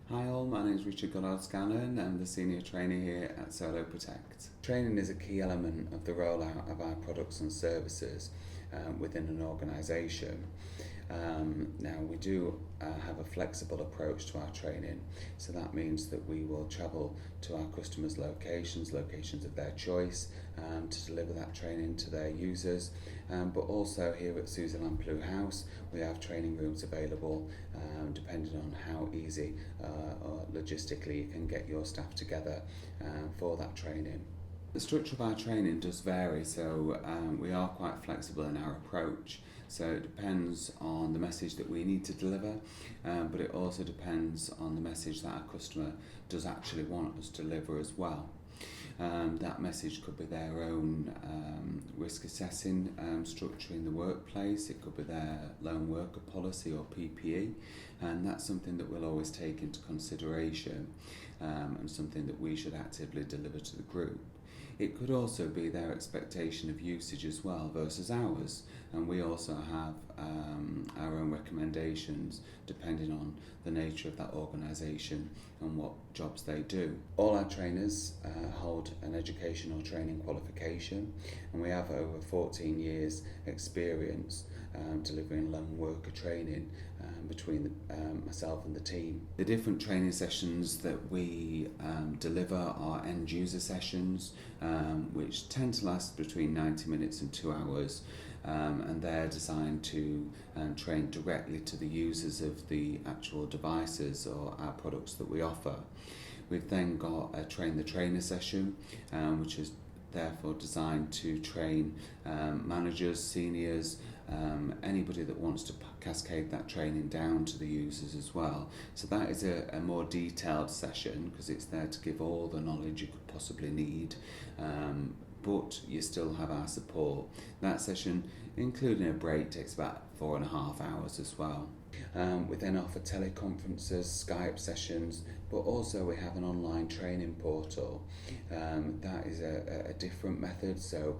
Hi all, my name is Richard Goddard-Scanlon. I'm the Senior Trainer here at SoloProtect. Training is a key element of the rollout of our products and services within an organisation. Now we do have a flexible approach to our training, so that means that we will travel to our customers' locations of their choice to deliver that training to their users, but also here at Susan Lamplugh House we have training rooms available depending on how easy or logistically you can get your staff together for that training. The structure of our training does vary, so we are quite flexible in our approach. So it depends on the message that we need to deliver, but it also depends on the message that our customer does actually want us to deliver as well. That message could be their own risk assessing structure in the workplace, it could be their lone worker policy or PPE, and that's something that we'll always take into consideration and something that we should actively deliver to the group. It could also be their expectation of usage as well versus ours, and we also have our own recommendations depending on the nature of that organisation and what jobs they do. All our trainers hold an educational training qualification, and we have over 14 years experience delivering lone worker training between myself and the team. The different training sessions that we deliver are end user sessions, which tend to last between 90 minutes and 2 hours, and they're designed to train directly to the users of the actual devices or our products that we offer. We've then got a train the trainer session, which is therefore designed to train managers, seniors, anybody that wants to cascade that training down to the users as well. So that is a more detailed session because it's there to give all the knowledge you could possibly need, but you still have our support. That session, including a break, takes about 4.5 hours as well. We then offer teleconferences, Skype sessions, but also we have an online training portal. That is a different method, so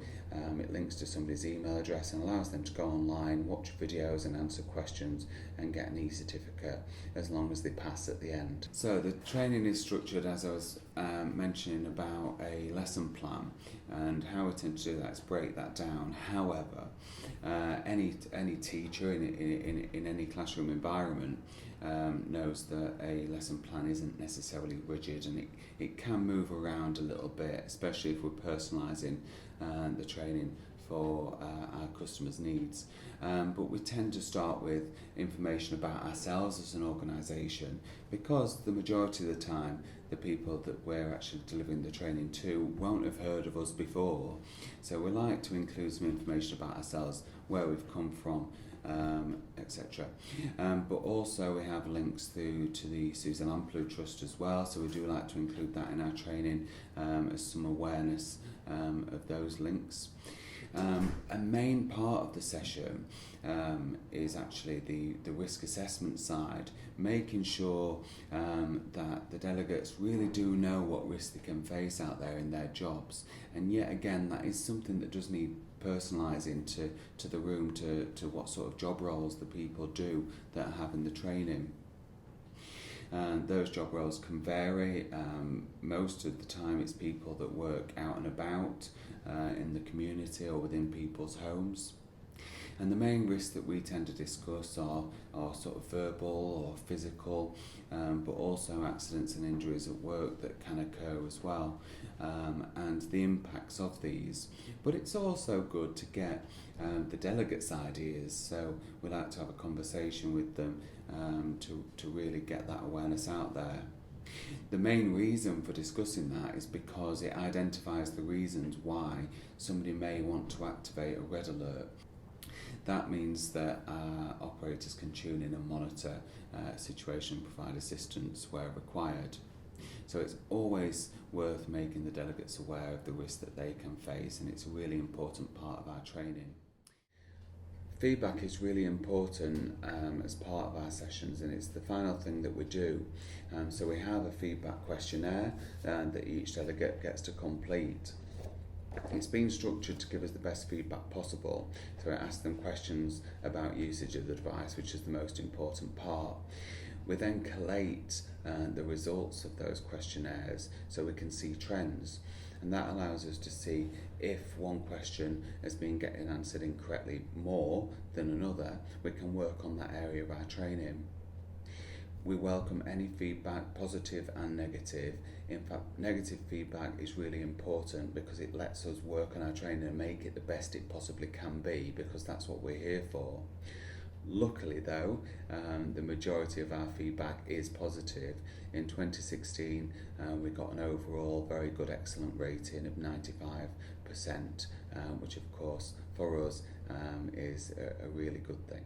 it links to somebody's email address and allows them to go online, watch videos and answer questions and get an e-certificate as long as they pass at the end. So the training is structured, as I was mentioning, about a lesson plan, and how we tend to do that is break that down. However, any teacher in any classroom environment knows that a lesson plan isn't necessarily rigid, and it can move around a little bit, especially if we're personalising the training for our customers' needs. But we tend to start with information about ourselves as an organisation, because the majority of the time the people that we're actually delivering the training to won't have heard of us before. So we like to include some information about ourselves, where we've come from, etc. But also we have links through to the Susan Lamplugh Trust as well, so we do like to include that in our training as some awareness of those links. A main part of the session is actually the risk assessment side, making sure that the delegates really do know what risk they can face out there in their jobs, and yet again that is something that does need personalising to the room, to what sort of job roles the people do that are having the training. And those job roles can vary. Most of the time it's people that work out and about in the community or within people's homes. And the main risks that we tend to discuss are sort of verbal or physical, but also accidents and injuries at work that can occur as well, and the impacts of these. But it's also good to get the delegates' ideas, so we like to have a conversation with them to really get that awareness out there. The main reason for discussing that is because it identifies the reasons why somebody may want to activate a red alert. That means that operators can tune in and monitor a situation, provide assistance where required. So it's always worth making the delegates aware of the risks that they can face, and it's a really important part of our training. Feedback is really important as part of our sessions, and it's the final thing that we do. So we have a feedback questionnaire that each delegate gets to complete. It's been structured to give us the best feedback possible, so it asks them questions about usage of the device, which is the most important part. We then collate the results of those questionnaires so we can see trends, and that allows us to see if one question has been getting answered incorrectly more than another. We can work on that area of our training. We welcome any feedback, positive and negative. In fact, negative feedback is really important because it lets us work on our training and make it the best it possibly can be, because that's what we're here for. Luckily though, the majority of our feedback is positive. In 2016, we got an overall very good, excellent rating of 95%, which of course for us is a really good thing.